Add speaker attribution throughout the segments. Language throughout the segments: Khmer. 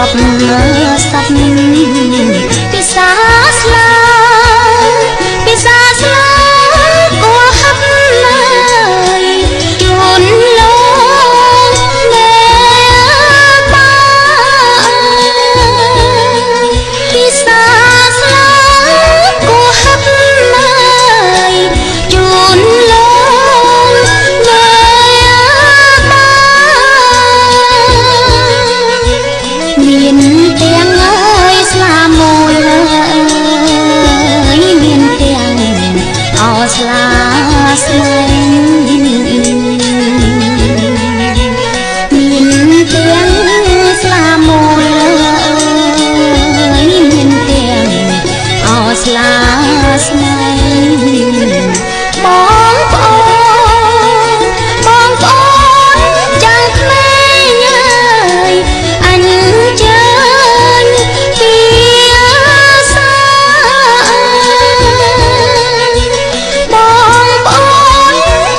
Speaker 1: ប់សັບពិសាស្លាពិសាស្លាគួរហាប់ឡើយជូនលោកមេបាពិសាស្លាគួរហាប់ឡើយជូនលោកមេបាមានទាំងអើយស្លាមួយមានទាំងអោស្លាស្នេហ៍មានទាំងស្លាមួយមានទាំងអោស្លាស្នេហ៍បងប្អូនចាំក្មេងអើយអញជើញពីសាបងប្អូន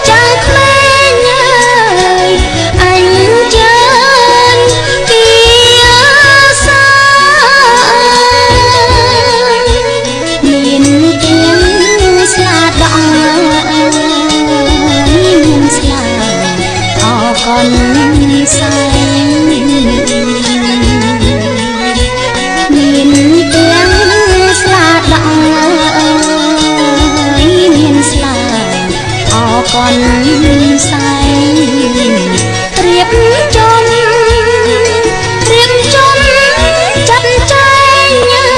Speaker 1: ចាំក្មេងអើយអញជើញពីសាមានទាំងស្លាដកមានស្លាអកូនសែងមានទាំងស្លាដកមានស្លាអកូនសែងរៀបចំចាត់ចែងអើ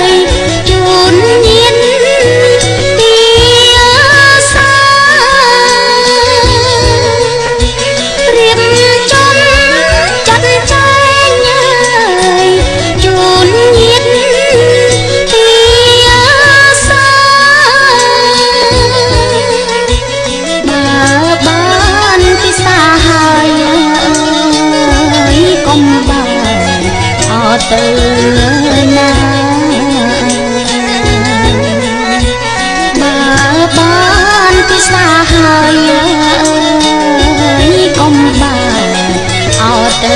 Speaker 1: យជូនញាតិពីសារៀបចំចាត់ចែងអើយជូនញាតិពីសាបើបានពិសាហើយអើយកុំបើអត់ទៅណាបើបានពិសាហើយអើយកុំបើអត់ទៅ